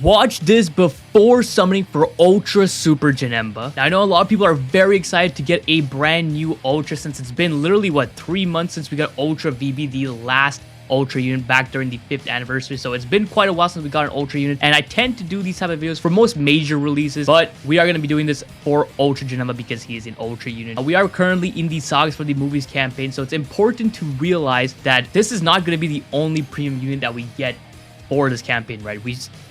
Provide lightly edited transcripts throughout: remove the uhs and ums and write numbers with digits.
watch this before summoning for Ultra Super Janemba. Now, I know a lot of people are very excited to get a brand new Ultra since it's been literally, what, 3 months since we got Ultra VB, the last Ultra unit back during the 5th anniversary. So it's been quite a while since we got an Ultra unit, and I tend to do these type of videos for most major releases, but we are going to be doing this for Ultra Janemba because he is an Ultra unit. We are currently in the Sagas for the Movies campaign, so it's important to realize that this is not going to be the only premium unit that we get for this campaign, right?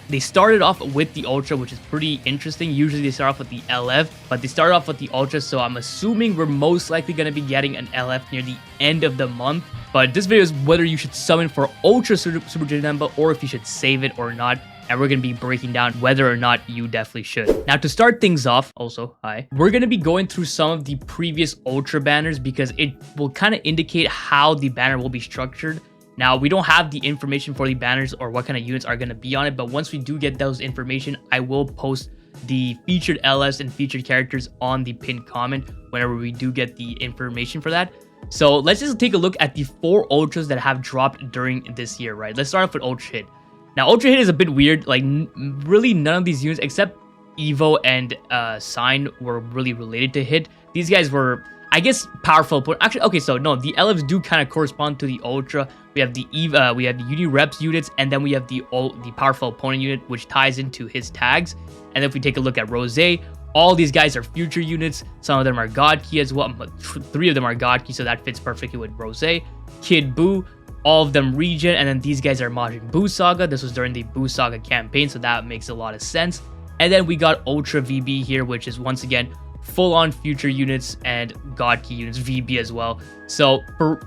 They started off with the Ultra, which is pretty interesting. Usually they start off with the LF, but they started off with the Ultra, so I'm assuming we're most likely going to be getting an LF near the end of the month. But this video is whether you should summon for Ultra Super Janemba or if you should save it or not. And we're going to be breaking down whether or not you definitely should. Now, to start things off, also, we're going to be going through some of the previous Ultra banners because it will kind of indicate how the banner will be structured. Now, we don't have the information for the banners or what kind of units are going to be on it, but once we do get those information, I will post the featured LS and featured characters on the pinned comment whenever we do get the information for that. So let's just take a look at the 4 Ultras that have dropped during this year, right? Let's start off with Ultra Hit. Now, Ultra Hit is a bit weird. Like, really none of these units except Evo and Sign were really related to Hit. These guys were, I guess, powerful. But actually, okay, so no, the LFs do kind of correspond to the Ultra. We have the Eva, we have the Uni Reps units, and then we have the powerful opponent unit, which ties into his tags. And if we take a look at Rose, all these guys are future units. Some of them are God Key as well. 3 of them are God Key, so that fits perfectly with Rose. Kid Buu, all of them Regen, and then these guys are MajinBlue Saga. This was during the Buu Saga campaign, so that makes a lot of sense. And then we got Ultra VB here, which is once again full-on future units and God Key units, VB as well. So for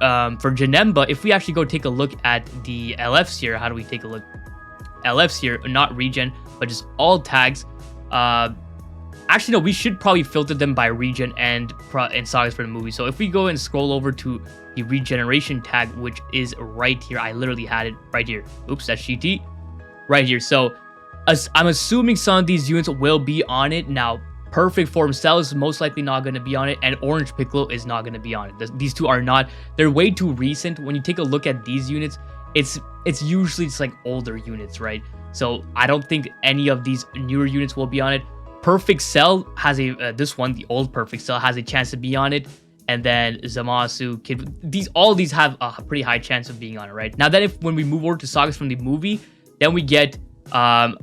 Janemba, if we actually go take a look at the LFs here, how do we take a look? LFs here, not Regen, but just all tags. Actually, no, we should probably filter them by Regen and Sagas for the Movie. So if we go and scroll over to the Regeneration tag, which is right here, I literally had it right here. Oops, that's GT. Right here. So I'm assuming some of these units will be on it. Now, Perfect Form Cell is most likely not going to be on it, and Orange Piccolo is not going to be on it. These two are not. They're way too recent. When you take a look at these units, it's usually just like older units, right? So I don't think any of these newer units will be on it. Perfect Cell has a this one, the old Perfect Cell, has a chance to be on it, and then Zamasu, Kid, all these have a pretty high chance of being on it, right? Now then, when we move over to Sagas from the Movie, then we get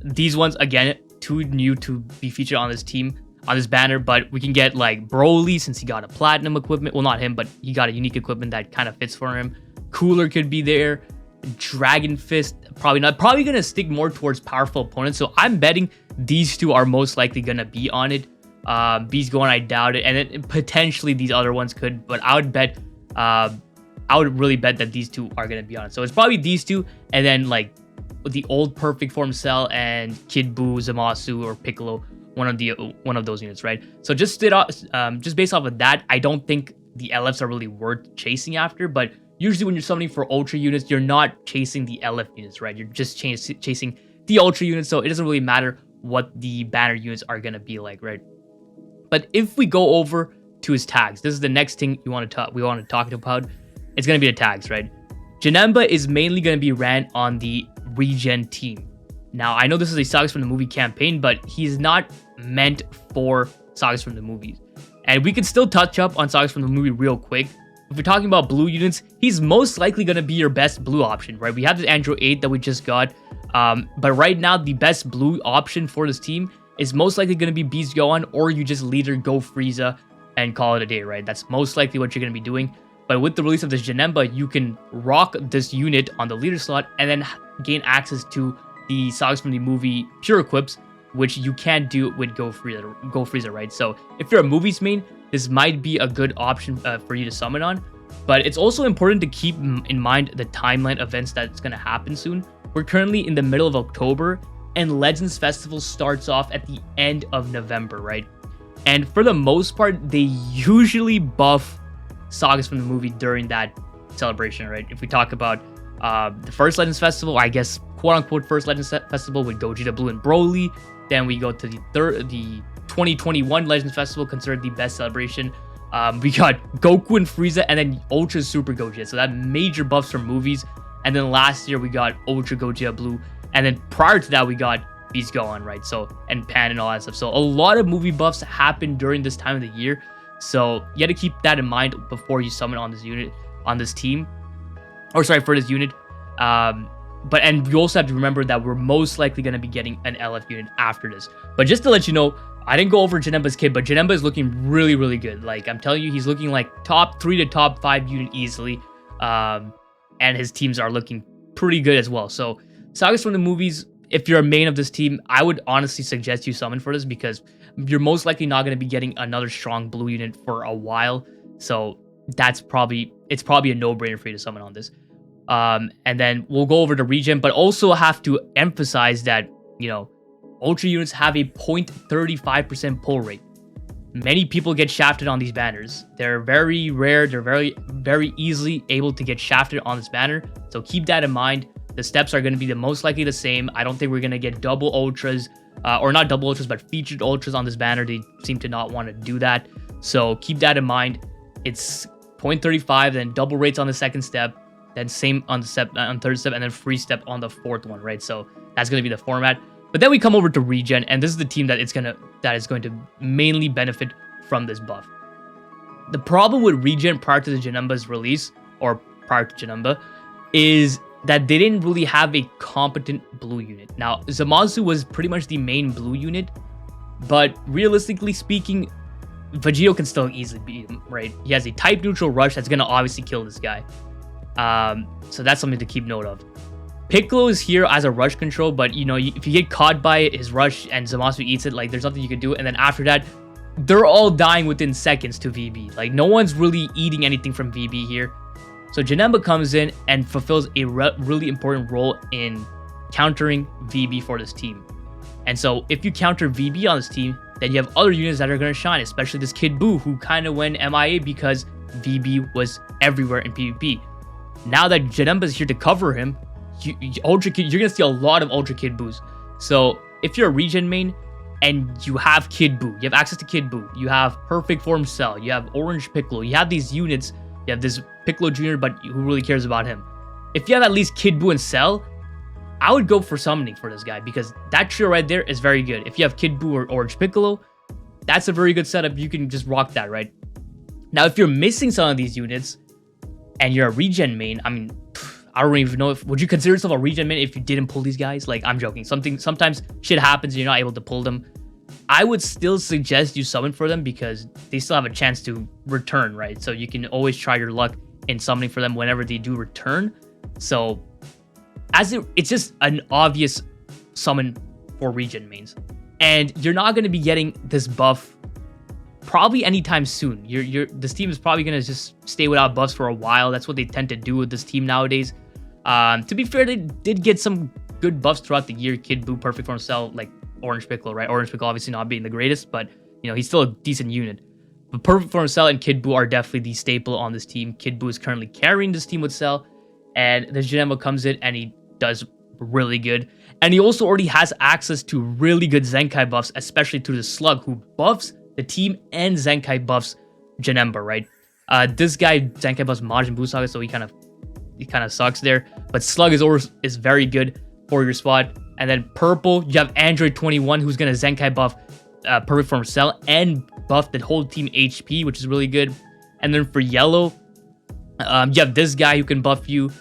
these ones again, too new to be featured on this team, on this banner, but we can get like Broly since he got a platinum equipment. Well, not him, but he got a unique equipment that kind of fits for him. Cooler could be there. Dragon Fist, probably not. Probably gonna stick more towards powerful opponents. So I'm betting these two are most likely gonna be on it. Beast Going, I doubt it, and then potentially these other ones could, but I would bet, I would really bet that these two are gonna be on it. So it's probably these two, and then like the old Perfect Form Cell and Kid Buu, Zamasu, or Piccolo, one of those units, right? So just based off of that, I don't think the LFs are really worth chasing after, but usually when you're summoning for Ultra units, you're not chasing the LF units, right? You're just chasing the Ultra units, so it doesn't really matter what the banner units are going to be like, right? But if we go over to his tags, this is the next thing we want to talk about. It's going to be the tags, right? Janemba is mainly going to be ran on the Regen team. Now, I know this is a Sagas from the Movie campaign, but he's not meant for Sagas from the Movies. And we can still touch up on Sagas from the Movie real quick. If we're talking about blue units, he's most likely going to be your best blue option, right? We have this Android 8 that we just got. But right now, the best blue option for this team is most likely going to be Beast Gohan, or you just leader Go Frieza and call it a day, right? That's most likely what you're going to be doing. But with the release of this Janemba, you can rock this unit on the leader slot and then gain access to the Sagas from the Movie pure equips, which you can't do with Go Frieza, right? So if you're a Movies main, this might be a good option for you to summon on. But it's also important to keep in mind the timeline events that's going to happen soon. We're currently in the middle of October, and Legends Festival starts off at the end of November, right? And for the most part, they usually buff Sagas from the Movie during that celebration, right? If we talk about the first Legends Festival, I guess quote-unquote first Legends Festival with Gogeta, Blue, and Broly. Then we go to the 2021 Legends Festival, considered the best celebration. We got Goku and Frieza, and then Ultra Super Gogeta. So that major buffs from movies. And then last year we got Ultra Gogeta Blue And then prior to that, we got Beast Gohan, right? So, and Pan and all that stuff. So a lot of movie buffs happen during this time of the year. So you got to keep that in mind before you summon on this unit, on this team. Or sorry, for this unit. And you also have to remember that we're most likely going to be getting an LF unit after this. But just to let you know, I didn't go over Janemba's kit, but Janemba is looking really, really good. Like, I'm telling you, he's looking like top 3 to top 5 unit easily. And his teams are looking pretty good as well. So, sagas from the movies, if you're a main of this team, I would honestly suggest you summon for this because you're most likely not going to be getting another strong blue unit for a while. So, it's probably a no-brainer for you to summon on this. And then we'll go over to regen, but also have to emphasize that, you know, Ultra units have a 0.35% pull rate. Many people get shafted on these banners. They're very rare. They're very, very easily able to get shafted on this banner. So keep that in mind. The steps are going to be the most likely the same. I don't think we're going to get double ultras, or not double ultras, but featured ultras on this banner. They seem to not want to do that. So keep that in mind. It's 0.35, then double rates on the second step, then same on the third step, and then free step on the fourth one, right? So that's going to be the format. But then we come over to regen, and this is the team that is going to mainly benefit from this buff. The problem with regen prior to the Janemba's release, or prior to Janemba, is that they didn't really have a competent blue unit. Now, Zamasu was pretty much the main blue unit, but realistically speaking, Vegito can still easily beat him, right? He has a type neutral rush that's going to obviously kill this guy. So that's something to keep note of. Piccolo is here as a rush control, but you know, if you get caught by his rush and Zamasu eats it, like there's nothing you can do. And then after that, they're all dying within seconds to VB. Like no one's really eating anything from VB here. So Janemba comes in and fulfills a really important role in countering VB for this team. And so if you counter VB on this team, then you have other units that are going to shine, especially this Kid Buu, who kind of went MIA because VB was everywhere in PvP. Now that Janemba is here to cover him, Ultra Kid, you're going to see a lot of Ultra Kid Buus. So if you're a regen main and you have Kid Buu, you have access to Kid Buu, you have Perfect Form Cell, you have Orange Piccolo, you have these units, you have this Piccolo Jr., but who really cares about him? If you have at least Kid Buu and Cell, I would go for summoning for this guy because that trio right there is very good. If you have Kid Buu or Orange Piccolo, that's a very good setup. You can just rock that, right? Now, if you're missing some of these units and you're a regen main, I mean, I don't even know would you consider yourself a regen main if you didn't pull these guys? Like, I'm joking. Sometimes shit happens and you're not able to pull them. I would still suggest you summon for them because they still have a chance to return, right? So you can always try your luck in summoning for them whenever they do return. So it's just an obvious summon for regen mains. And you're not going to be getting this buff probably anytime soon. This team is probably going to just stay without buffs for a while. That's what they tend to do with this team nowadays. To be fair, they did get some good buffs throughout the year. Kid Buu, Perfect Form Cell, like Orange Piccolo, right? Orange Piccolo obviously not being the greatest, but you know, he's still a decent unit. But Perfect Form Cell and Kid Buu are definitely the staple on this team. Kid Buu is currently carrying this team with Cell, and the Janemba comes in and he does really good. And he also already has access to really good Zenkai buffs, especially through the Slug, who buffs the team and Zenkai buffs Janemba, right? This guy Zenkai buffs MajinBlue Saga, so he kind of sucks there. But Slug is very good for your spot. And then purple, you have Android 21, who's gonna Zenkai buff Perfect Form Cell and buff the whole team HP, which is really good. And then for yellow, you have this guy who can buff you,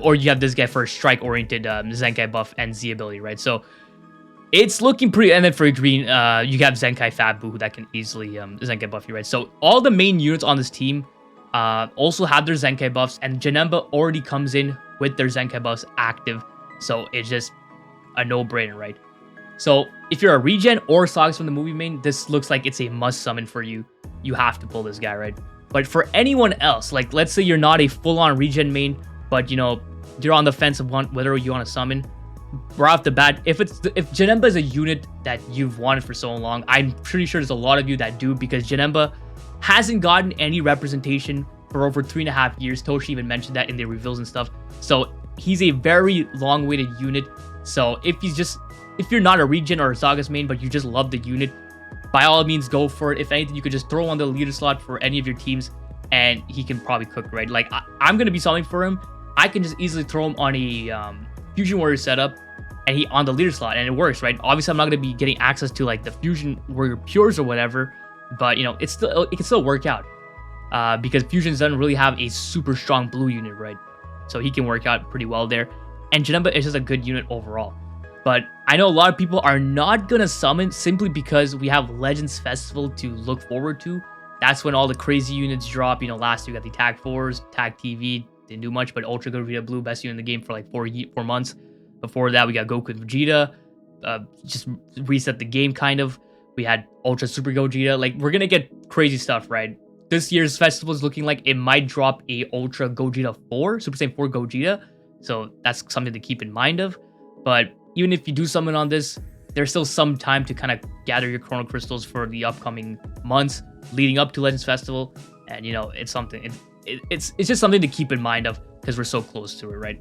or you have this guy for a strike-oriented Zenkai buff and Z ability, right? So it's looking pretty. And then for green, you have Zenkai Fat Buu that can easily Zenkai buff you, right? So all the main units on this team also have their Zenkai buffs, and Janemba already comes in with their Zenkai buffs active. So it's just a no-brainer, right? So if you're a regen or Sagas from the movie main, this looks like it's a must summon for you. You have to pull this guy, right? But for anyone else, like let's say you're not a full-on regen main, but you know, you're on the fence of whether you want to summon, right off the bat, if Janemba is a unit that you've wanted for so long, I'm pretty sure there's a lot of you that do, because Janemba hasn't gotten any representation for over 3.5 years. Toshi even mentioned that in their reveals and stuff. So he's a very long-awaited unit. So if you're not a regen or a Sagas main, but you just love the unit, by all means go for it. If anything, you could just throw on the leader slot for any of your teams and he can probably cook, right? Like I'm going to be summoning for him. I can just easily throw him on a Fusion Warrior setup and he on the leader slot, and it works, right? Obviously, I'm not going to be getting access to like the Fusion Warrior Pures or whatever, but you know, it can still work out because Fusions doesn't really have a super strong blue unit, right? So he can work out pretty well there. And Janemba is just a good unit overall. But I know a lot of people are not going to summon simply because we have Legends Festival to look forward to. That's when all the crazy units drop. You know, last year we got the Tag 4s, Tag TV, didn't do much, but Ultra Gogeta Blue, best unit in the game for like 4 months. Before that, we got Goku and Vegeta, just reset the game kind of. We had Ultra Super Gogeta. Like, we're going to get crazy stuff, right? This year's festival is looking like it might drop a Ultra Gogeta 4, Super Saiyan 4 Gogeta. So that's something to keep in mind of. But even if you do summon on this, there's still some time to kind of gather your Chrono Crystals for the upcoming months leading up to Legends Festival. And, you know, it's something, it's just something to keep in mind of because we're so close to it, right?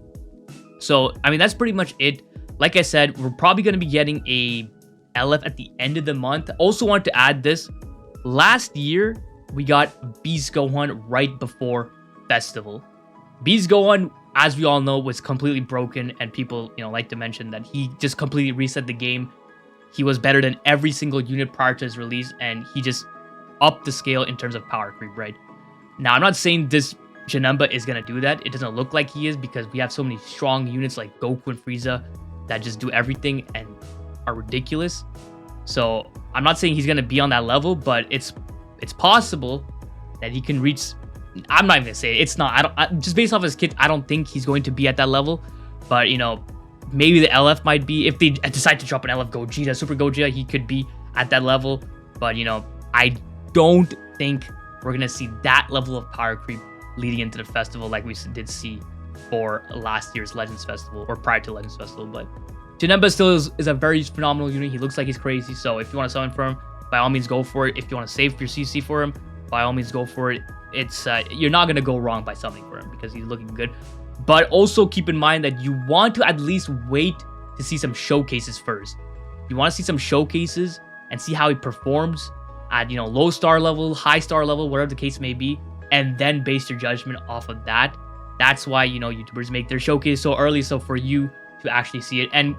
So, I mean, that's pretty much it. Like I said, we're probably going to be getting a LF at the end of the month. Also wanted to add this. Last year, we got Beast Gohan right before Festival. Beast Gohan, as we all know, was completely broken, and people, you know, like to mention that he just completely reset the game. He was better than every single unit prior to his release, and he just upped the scale in terms of power creep, right? Now, I'm not saying this Janemba is going to do that. It doesn't look like he is because we have so many strong units like Goku and Frieza that just do everything and are ridiculous. So, I'm not saying he's going to be on that level, but it's possible that he can reach. I'm not even gonna say it. It's not. Just based off his kit, I don't think he's going to be at that level. But, you know, maybe the LF might be. If they decide to drop an LF Gogeta, Super Gogeta, he could be at that level. But, you know, I don't think we're gonna see that level of power creep leading into the festival like we did see for last year's Legends Festival or prior to Legends Festival. But Janemba still is a very phenomenal unit. He looks like he's crazy. So if you want to summon for him, by all means go for it. If you want to save your CC for him, by all means go for it. It's you're not gonna go wrong by summoning for him because he's looking good. But also keep in mind that you want to at least wait to see some showcases first. You want to see some showcases and see how he performs at, you know, low star level, high star level, whatever the case may be, and then base your judgment off of that. That's why, you know, YouTubers make their showcase so early, so for you to actually see it. And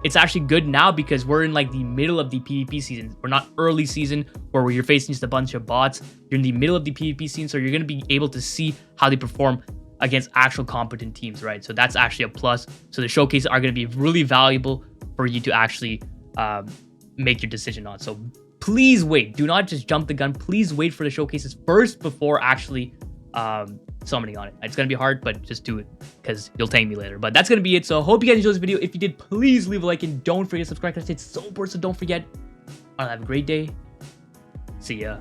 it's actually good now because we're in like the middle of the PvP season. We're not early season where you're facing just a bunch of bots. You're in the middle of the PvP season, so you're going to be able to see how they perform against actual competent teams, right? So that's actually a plus. So the showcases are going to be really valuable for you to actually make your decision on. So please wait. Do not just jump the gun. Please wait for the showcases first before actually summoning on it. It's going to be hard, but just do it because you'll thank me later. But that's going to be it. So hope you guys enjoyed this video. If you did, please leave a like and don't forget to subscribe because it's so important. So don't forget. Have a great day. See ya.